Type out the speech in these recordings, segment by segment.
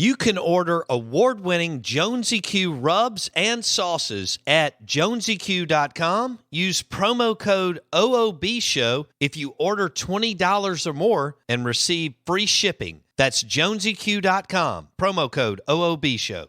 You can order award-winning Jonesy Q rubs and sauces at jonesyq.com. Use promo code OOBSHOW if you order $20 or more and receive free shipping. That's jonesyq.com. Promo code OOBSHOW.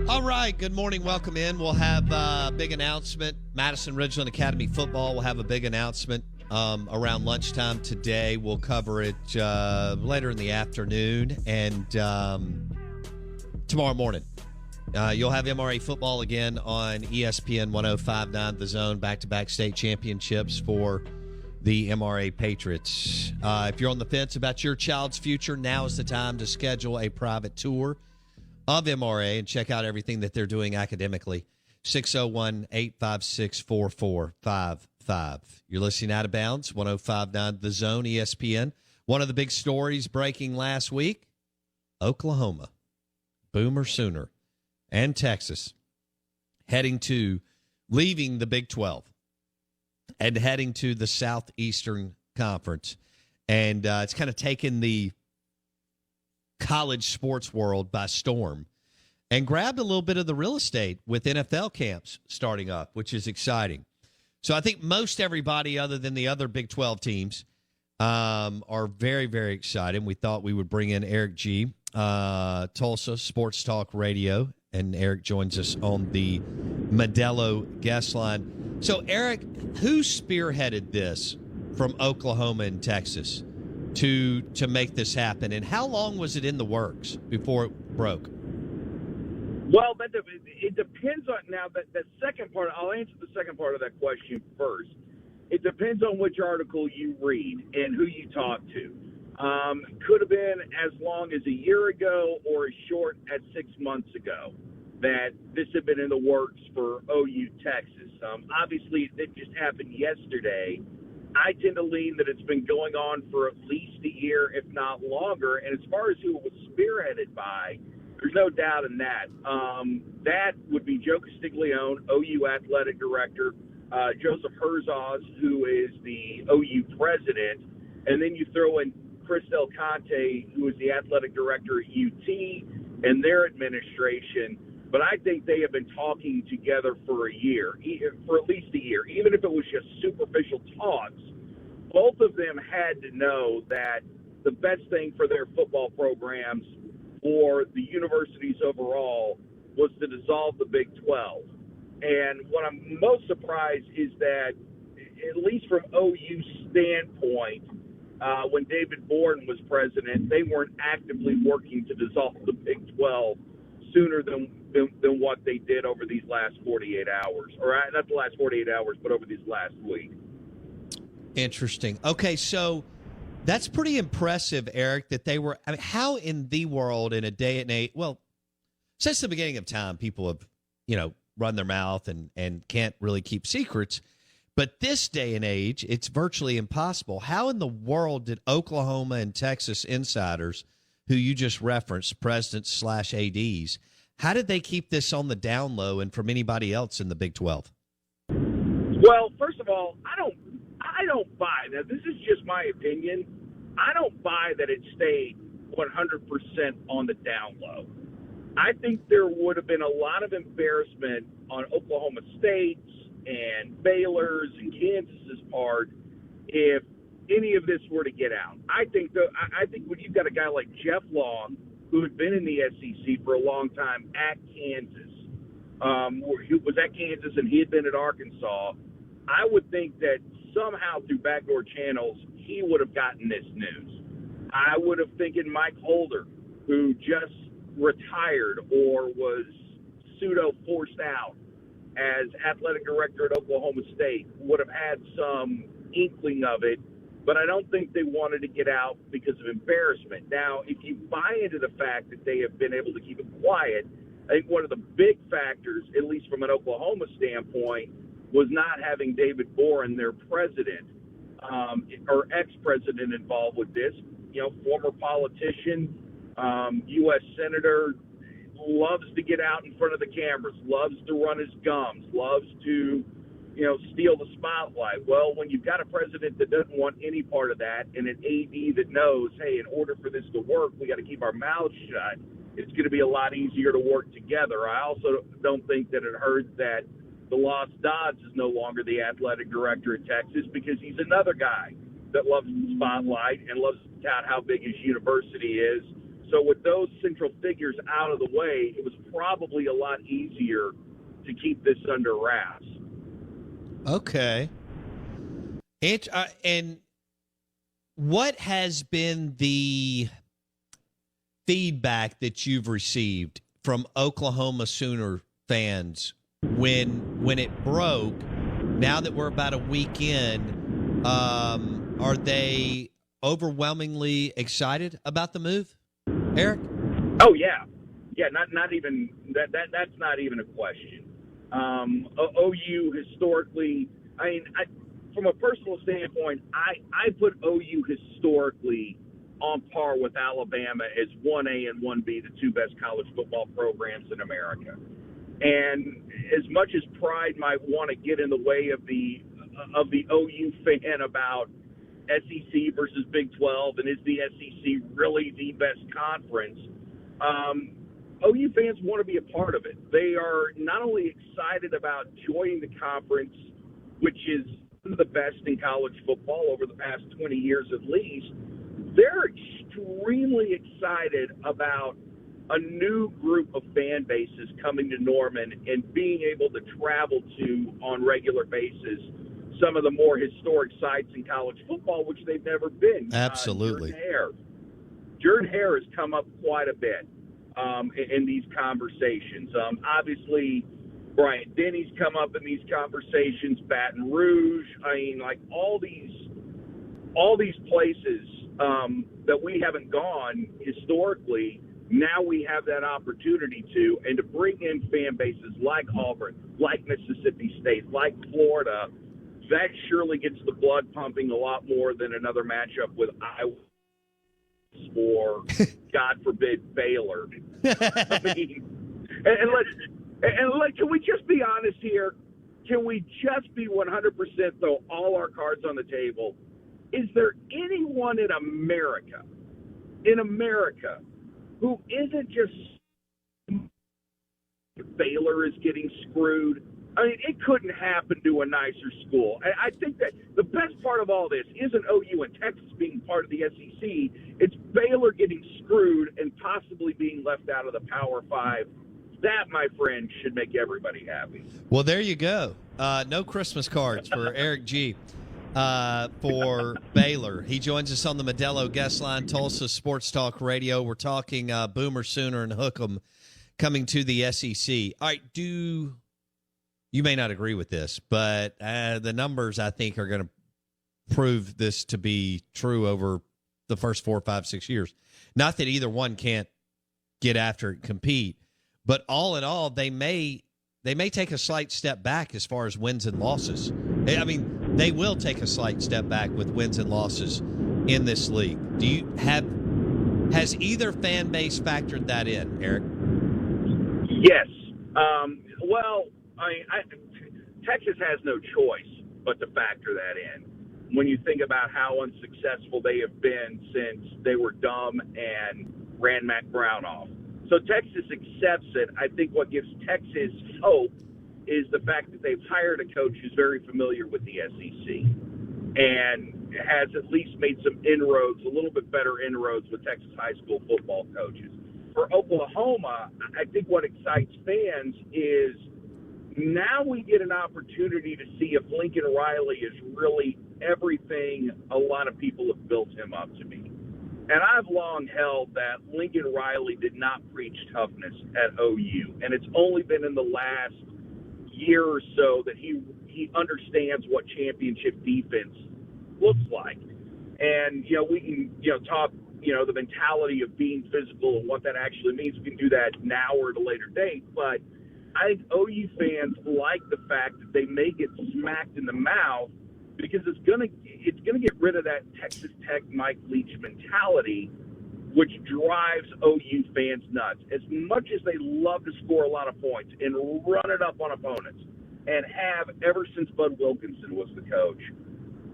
All right, good morning. Welcome in. We'll have a big announcement. Madison Ridgeland Academy football will have a big announcement around lunchtime today. We'll cover it later in the afternoon and tomorrow morning. You'll have MRA football again on ESPN 105.9 The Zone, back-to-back state championships for the MRA Patriots. If you're on the fence about your child's future, now is the time to schedule a private tour of MRA and check out everything that they're doing academically. 601-856-4455. You're listening Out of Bounds, 105.9 The Zone, ESPN. One of the big stories breaking last week, Oklahoma, Boomer Sooner, and Texas leaving the Big 12 and heading to the Southeastern Conference. And it's kind of taken the college sports world by storm and grabbed a little bit of the real estate with NFL camps starting up, which is exciting. So I think most everybody other than the other Big 12 teams are very, very excited. We thought we would bring in Erik Gee, Tulsa Sports Talk Radio, and Erik joins us on the Modelo guest line. So, Erik, who spearheaded this from Oklahoma and Texas to make this happen, and how long was it in the works before it broke? Well, it depends on now that second part. I'll answer the second part of that question first. It depends on which article you read and who you talk to. Could have been as long as a year ago or as short as 6 months ago that this had been in the works for OU Texas. Obviously, it just happened yesterday. I tend to lean that it's been going on for at least a year, if not longer. And as far as who it was spearheaded by, there's no doubt in that. That would be Joe Castiglione, OU athletic director, Joseph Herzog, who is the OU president, and then you throw in Chris Del Conte, who is the athletic director at UT, and their administration. But I think they have been talking together for a year, for at least a year, even if it was just superficial talks. Both of them had to know that the best thing for their football programs or the universities overall was to dissolve the Big 12. And what I'm most surprised is that, at least from OU's standpoint, when David Bourne was president, they weren't actively working to dissolve the Big 12 sooner than what they did over these last 48 hours. Or not the last 48 hours, but over these last week. Interesting. Okay, so that's pretty impressive, Erik, that they were – I mean, how in the world in a day and age – well, since the beginning of time, people have, run their mouth and can't really keep secrets. But this day and age, it's virtually impossible. How in the world did Oklahoma and Texas insiders, who you just referenced, presidents/ADs, how did they keep this on the down low and from anybody else in the Big 12? Well, first of all, I don't buy that. This is just my opinion. I don't buy that it stayed 100% on the down low. I think there would have been a lot of embarrassment on Oklahoma State's and Baylor's and Kansas's part if any of this were to get out. I think when you've got a guy like Jeff Long, who had been in the SEC for a long time at Kansas, who was at Kansas and he had been at Arkansas, I would think that somehow through backdoor channels he would have gotten this news. I would have thinking Mike Holder, who just retired or was pseudo forced out as athletic director at Oklahoma State, would have had some inkling of it but I don't think they wanted to get out because of embarrassment. Now, if you buy into the fact that they have been able to keep it quiet, I think one of the big factors, at least from an Oklahoma standpoint, was not having David Boren, their president, or ex-president, involved with this. Former politician, U.S. senator, loves to get out in front of the cameras, loves to run his gums, loves to, steal the spotlight. Well, when you've got a president that doesn't want any part of that and an AD that knows, hey, in order for this to work, we got to keep our mouths shut, it's going to be a lot easier to work together. I also don't think that it hurts that the Lost Dodds is no longer the athletic director at Texas, because he's another guy that loves the spotlight and loves to tout how big his university is. So with those central figures out of the way, it was probably a lot easier to keep this under wraps. Okay. And what has been the feedback that you've received from Oklahoma Sooner fans when it broke? Now that we're about a week in, are they overwhelmingly excited about the move, Eric? Oh yeah, not even that's not even a question. OU historically, from a personal standpoint, I put OU historically on par with Alabama as 1A and 1B, the two best college football programs in America. And as much as pride might want to get in the way of the OU fan about SEC versus Big 12 and is the SEC really the best conference, OU fans want to be a part of it. They are not only excited about joining the conference, which is one of the best in college football over the past 20 years at least, they're extremely excited about a new group of fan bases coming to Norman and being able to travel to, on regular basis, some of the more historic sites in college football, which they've never been. Absolutely. Jordan Hare has come up quite a bit in these conversations. Obviously, Bryant Denny's come up in these conversations, Baton Rouge. All these places that we haven't gone historically, now we have that opportunity and to bring in fan bases like Auburn, like Mississippi State, like Florida. That surely gets the blood pumping a lot more than another matchup with Iowa or, God forbid, Baylor. Can we just be honest here? Can we just be 100% throw all our cards on the table? Is there anyone in America, who isn't just Baylor is getting screwed? It couldn't happen to a nicer school. I think that the best part of all this isn't OU and Texas being part of the SEC. It's Baylor getting screwed and possibly being left out of the Power Five. That, my friend, should make everybody happy. Well, there you go. No Christmas cards for Erik Gee for Baylor. He joins us on the Modelo guest line, Tulsa Sports Talk Radio. We're talking Boomer Sooner and Hook'em coming to the SEC. All right, you may not agree with this, but the numbers, I think, are going to prove this to be true over the first 4, 5, 6 years. Not that either one can't get after it and compete, but all in all, they may take a slight step back as far as wins and losses. They will take a slight step back with wins and losses in this league. Has either fan base factored that in, Eric? Yes. Texas has no choice but to factor that in. When you think about how unsuccessful they have been since they were dumb and ran Mac Brown off. So Texas accepts it. I think what gives Texas hope is the fact that they've hired a coach who's very familiar with the SEC and has at least made some inroads, a little bit better inroads with Texas high school football coaches. For Oklahoma, I think what excites fans is now we get an opportunity to see if Lincoln Riley is really everything a lot of people have built him up to be. And I've long held that Lincoln Riley did not preach toughness at OU, and it's only been in the last year or so that he understands what championship defense looks like. And, we can, talk, the mentality of being physical and what that actually means. We can do that now or at a later date. But I think OU fans like the fact that they may get smacked in the mouth because it's gonna get rid of that Texas Tech Mike Leach mentality, which drives OU fans nuts. As much as they love to score a lot of points and run it up on opponents, and have ever since Bud Wilkinson was the coach,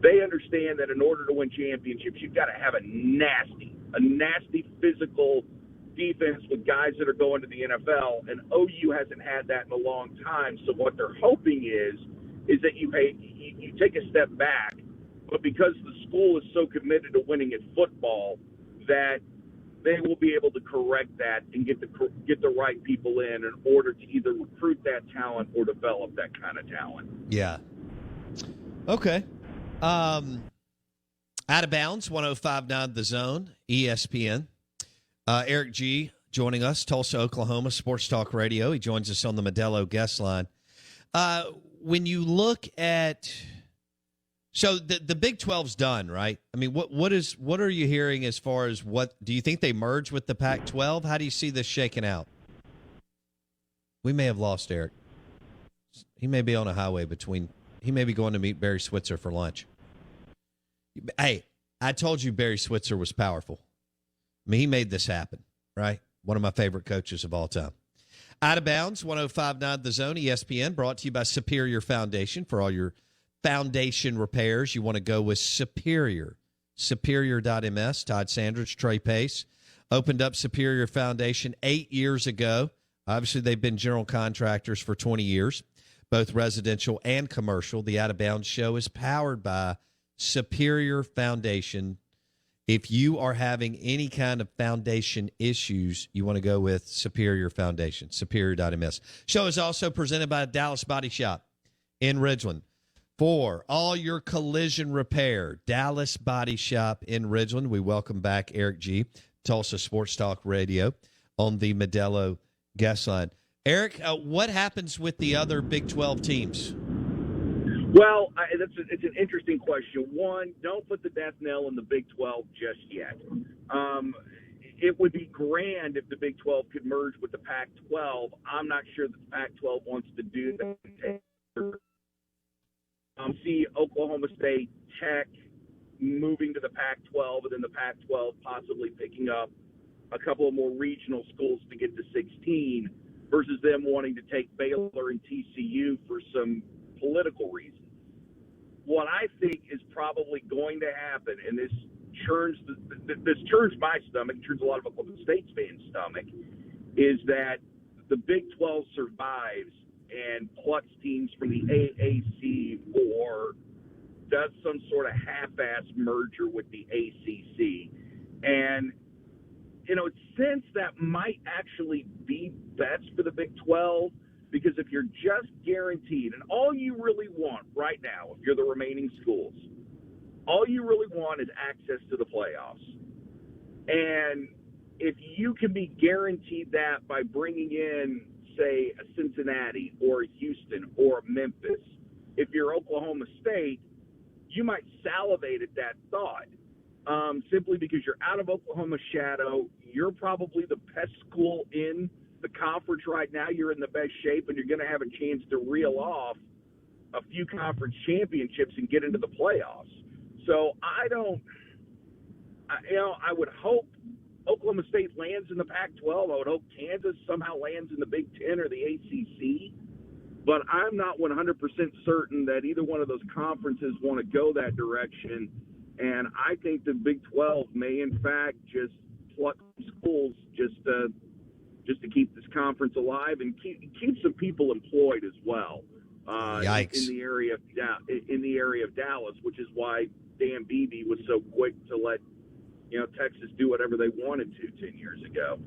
they understand that in order to win championships, you've got to have a nasty physical defense with guys that are going to the NFL, and OU hasn't had that in a long time. So what they're hoping is that you take a step back, but because the school is so committed to winning at football, that they will be able to correct that and get the right people in order to either recruit that talent or develop that kind of talent. Yeah. Okay. Out of bounds, 105.9 The Zone, ESPN. Erik Gee joining us, Tulsa, Oklahoma, Sports Talk Radio. He joins us on the Modelo guest line. When you look at – so the Big 12's done, right? I mean, what are you hearing as far as what – do you think they merge with the Pac-12? How do you see this shaking out? We may have lost Erik. He may be on a highway he may be going to meet Barry Switzer for lunch. Hey, I told you Barry Switzer was powerful. I mean, he made this happen, right? One of my favorite coaches of all time. Out of bounds, 105.9 The Zone, ESPN, brought to you by Superior Foundation. For all your foundation repairs, you want to go with Superior. Superior.ms. Todd Sanders, Trey Pace opened up Superior Foundation 8 years ago. Obviously, they've been general contractors for 20 years, both residential and commercial. The Out of Bounds show is powered by Superior Foundation. If you are having any kind of foundation issues, you want to go with Superior Foundation, superior.ms. Show is also presented by Dallas Body Shop in Ridgeland. For all your collision repair, Dallas Body Shop in Ridgeland. We welcome back Erik Gee, Tulsa Sports Talk Radio on the Modelo guest line. Erik, what happens with the other Big 12 teams? Well, it's an interesting question. One, don't put the death knell in the Big 12 just yet. It would be grand if the Big 12 could merge with the Pac-12. I'm not sure that the Pac-12 wants to do that. See Oklahoma State, Tech moving to the Pac-12, and then the Pac-12 possibly picking up a couple of more regional schools to get to 16 versus them wanting to take Baylor and TCU for some political reasons. What I think is probably going to happen, and this churns my stomach, churns a lot of Oklahoma State fans' stomach, is that the Big 12 survives and plucks teams from the AAC or does some sort of half-ass merger with the ACC. And, since that might actually be best for the Big 12, because if you're just guaranteed, and all you really want right now, if you're the remaining schools, all you really want is access to the playoffs. And if you can be guaranteed that by bringing in, say, a Cincinnati or a Houston or a Memphis, if you're Oklahoma State, you might salivate at that thought. Simply because you're out of Oklahoma's shadow, you're probably the best school in the conference right now. You're in the best shape, and you're going to have a chance to reel off a few conference championships and get into the playoffs. So I would hope Oklahoma State lands in the Pac-12. I would hope Kansas somehow lands in the Big Ten or the ACC. But I'm not 100% certain that either one of those conferences want to go that direction. And I think the Big 12 may, in fact, just pluck schools just to keep this conference alive and keep some people employed as well. Yikes! In the area of Dallas, which is why Dan Beebe was so quick to let Texas do whatever they wanted to 10 years ago.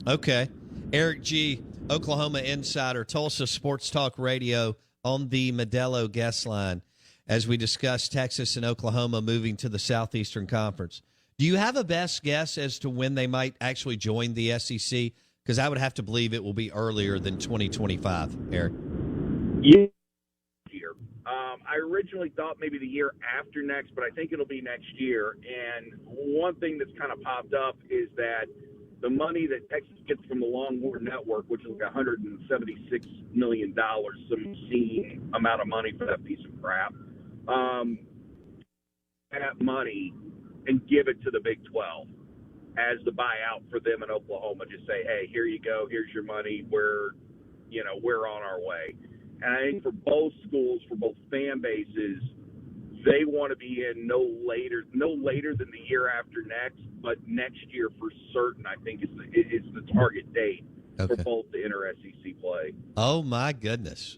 Okay, Erik Gee, Oklahoma insider, Tulsa Sports Talk Radio on the Modelo guest line as we discuss Texas and Oklahoma moving to the Southeastern Conference. Do you have a best guess as to when they might actually join the SEC? Because I would have to believe it will be earlier than 2025, Erik. Yeah. I originally thought maybe the year after next, but I think it'll be next year. And one thing that's kind of popped up is that the money that Texas gets from the Longhorn Network, which is like $176 million, some obscene amount of money for that piece of crap, that money and give it to the Big 12 as the buyout for them in Oklahoma. Just say, hey, here you go. Here's your money. We're on our way. And I think for both schools, for both fan bases, they want to be in no later than the year after next, but next year for certain, I think is the target date for both to enter SEC play. Oh, my goodness.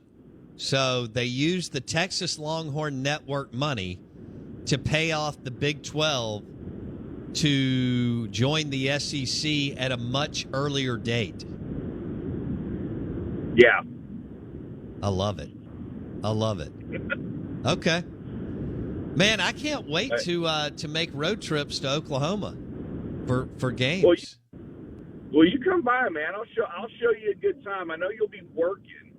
So they use the Texas Longhorn Network money to pay off the Big 12 to join the SEC at a much earlier date. Yeah. I love it. Okay. Man, I can't wait to make road trips to Oklahoma for games. Well, you come by, man. I'll show you a good time. I know you'll be working.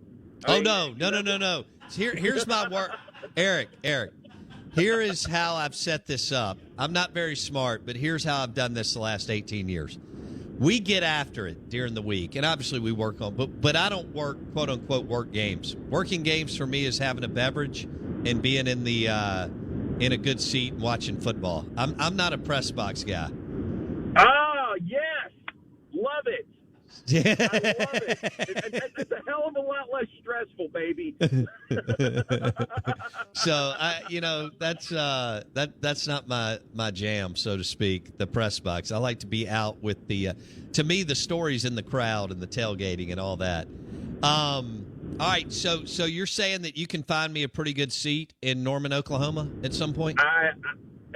No. Here's my work. Eric. Here is how I've set this up. I'm not very smart, but here's how I've done this the last 18 years. We get after it during the week, and obviously we work on, but I don't work, quote unquote, work games. Working games for me is having a beverage and being in the in a good seat and watching football. I'm not a press box guy. Oh yes, love it. I love it. It's a hell of a lot less stressful, baby. So that's not my jam, so to speak. The press box. I like to be out with the. To me, the stories in the crowd and the tailgating and all that. All right, so you're saying that you can find me a pretty good seat in Norman, Oklahoma, at some point?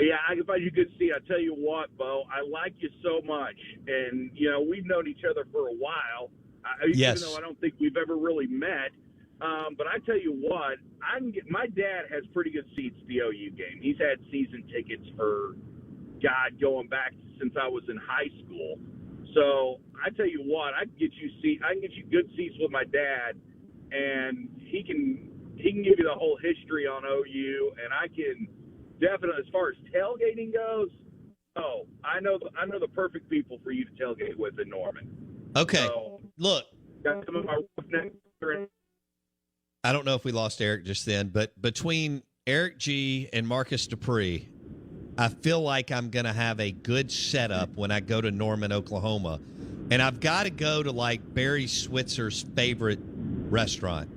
Yeah, I can find you a good seat. I tell you what, Bo, I like you so much, and we've known each other for a while. Yes. Even though I don't think we've ever really met. But I tell you what, my dad has pretty good seats at the OU game. He's had season tickets for, going back since I was in high school. So I tell you what, I can get you good seats with my dad, and he can give you the whole history on OU, and I can definitely, as far as tailgating goes, I know the perfect people for you to tailgate with in Norman. Okay, so, look. Got some of my I don't know if we lost Eric just then, but between Erik Gee and Marcus Dupree, I feel like I'm going to have a good setup when I go to Norman, Oklahoma. And I've got to go to, like, Barry Switzer's favorite restaurant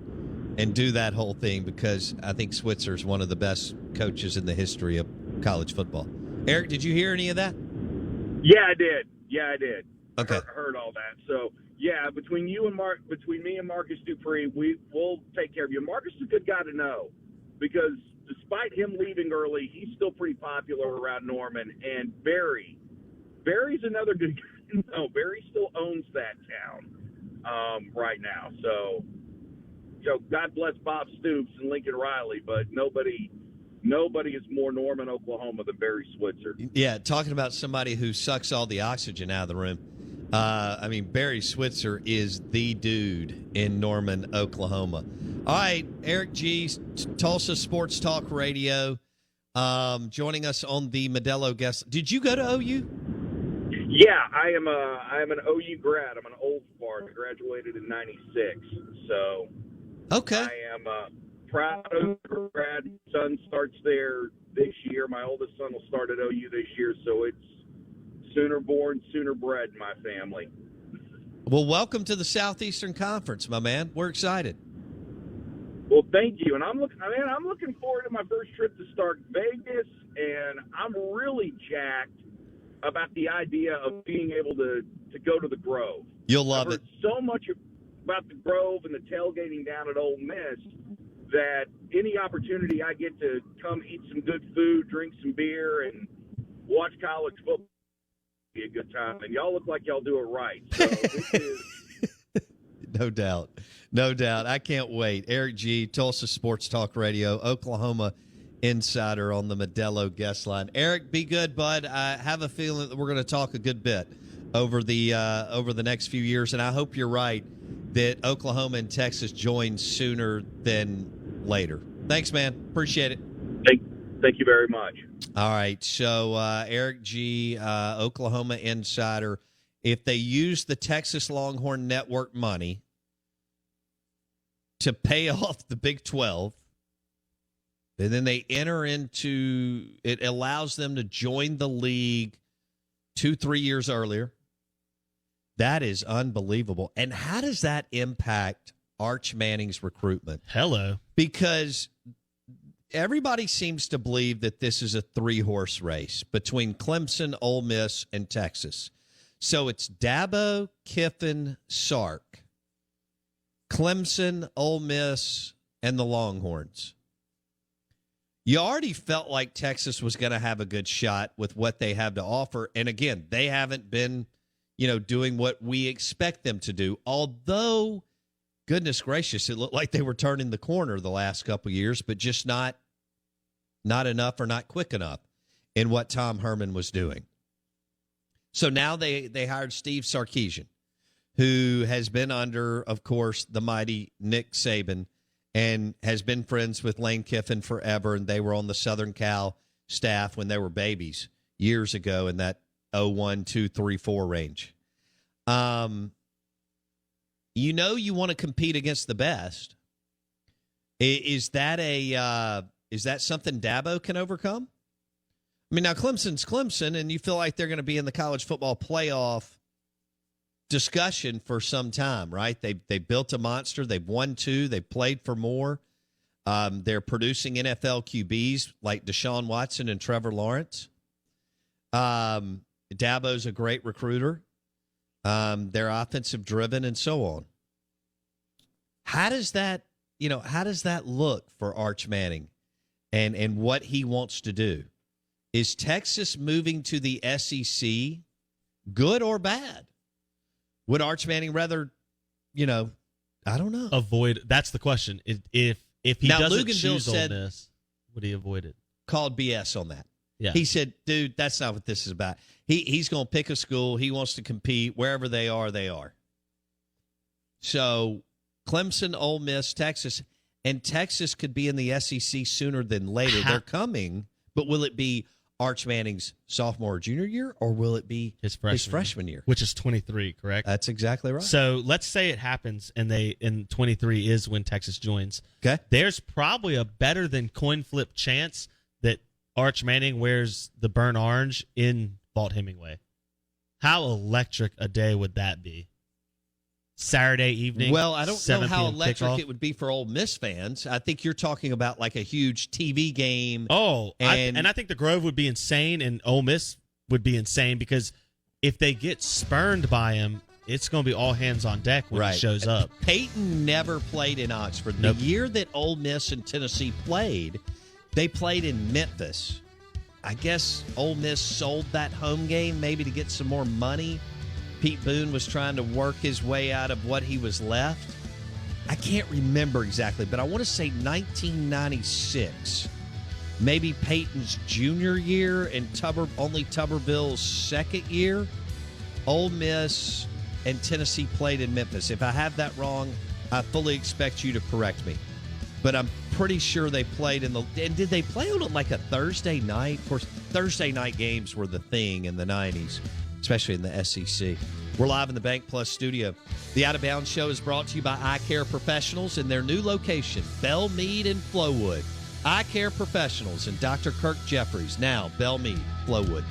and do that whole thing because I think Switzer's one of the best coaches in the history of college football. Eric, did you hear any of that? Yeah, I did. Okay. I heard all that. So, yeah, between me and Marcus Dupree, we'll take care of you. Marcus is a good guy to know because despite him leaving early, he's still pretty popular around Norman. And Barry's another good guy to know. Barry still owns that town right now. So, God bless Bob Stoops and Lincoln Riley, but nobody is more Norman, Oklahoma than Barry Switzer. Yeah, talking about somebody who sucks all the oxygen out of the room. Barry Switzer is the dude in Norman, Oklahoma. All right, Erik Gee, Tulsa Sports Talk Radio, joining us on the Modelo guest. Did you go to OU? Yeah, I am an OU grad. I'm an old fart. I graduated in '96, so okay. I am proud of the grad. Son starts there this year. My oldest son will start at OU this year, so it's sooner born, sooner bred in my family. Well, welcome to the Southeastern Conference, my man. We're excited. Well, thank you, and I'm looking forward to my first trip to Stark Vegas, and I'm really jacked about the idea of being able to go to the Grove. You'll love it. So much about the Grove and the tailgating down at Ole Miss that any opportunity I get to come eat some good food, drink some beer, and watch college football be a good time. And y'all look like y'all do it right. So this is No doubt. I can't wait. Erik Gee, Tulsa Sports Talk Radio, Oklahoma insider on the Modelo guest line. Eric, be good, bud. I have a feeling that we're going to talk a good bit over the next few years, and I hope you're right that Oklahoma and Texas join sooner than later. Thanks, man. Appreciate it. Thank you very much. All right. So Erik Gee, Oklahoma insider, if they use the Texas Longhorn Network money to pay off the Big 12, and then they enter into it, allows them to join the league 2-3 years earlier. That is unbelievable. And how does that impact Arch Manning's recruitment? Hello. Because everybody seems to believe that this is a 3-horse race between Clemson, Ole Miss, and Texas. So it's Dabo, Kiffin, Sark, Clemson, Ole Miss, and the Longhorns. You already felt like Texas was going to have a good shot with what they have to offer. And again, they haven't been, doing what we expect them to do. Although, goodness gracious, it looked like they were turning the corner the last couple of years, but just not enough or not quick enough in what Tom Herman was doing. So now they hired Steve Sarkisian, who has been under, of course, the mighty Nick Saban, and has been friends with Lane Kiffin forever, and they were on the Southern Cal staff when they were babies years ago in that 01, 2, 3, 4 range. You want to compete against the best. Is that something Dabo can overcome? I mean, now Clemson's Clemson, and you feel like they're going to be in the college football playoff discussion for some time, right? They built a monster. They've won 2. They've played for more. They're producing NFL QBs like Deshaun Watson and Trevor Lawrence. Dabo's a great recruiter. They're offensive driven and so on. How does that look for Arch Manning and what he wants to do? Is Texas moving to the SEC good or bad? Would Arch Manning rather, I don't know. Avoid? That's the question. If he now, doesn't Luganville choose Ole said, Miss, would he avoid it? Called BS on that. Yeah. He said, dude, that's not what this is about. He's going to pick a school. He wants to compete. Wherever they are, they are. So Clemson, Ole Miss, Texas, and Texas could be in the SEC sooner than later. They're coming, but will it be Arch Manning's sophomore or junior year, or will it be his freshman year? Which is 23, correct? That's exactly right. So let's say it happens, and 23 is when Texas joins. Okay. There's probably a better than coin flip chance that Arch Manning wears the burnt orange in Vaught Hemingway. How electric a day would that be? Saturday evening. Well, I don't know how electric kickoff. it would be for Ole Miss fans. I think you're talking about like a huge TV game. Oh, and I think the Grove would be insane, and Ole Miss would be insane because if they get spurned by him, it's going to be all hands on deck when he shows up. Peyton never played in Oxford. Nope. The year that Ole Miss and Tennessee played, they played in Memphis. I guess Ole Miss sold that home game maybe to get some more money. Pete Boone was trying to work his way out of what he was left. I can't remember exactly, but I want to say 1996. Maybe Peyton's junior year and Tuberville's second year. Ole Miss and Tennessee played in Memphis. If I have that wrong, I fully expect you to correct me. But I'm pretty sure they played and did they play on like a Thursday night? Of course, Thursday night games were the thing in the 90s. Especially in the SEC. We're live in the Bank Plus studio. The Out of Bounds Show is brought to you by Eye Care Professionals in their new location, Belle Meade and Flowood. Eye Care Professionals and Dr. Kirk Jeffries, now Belle Meade, Flowood.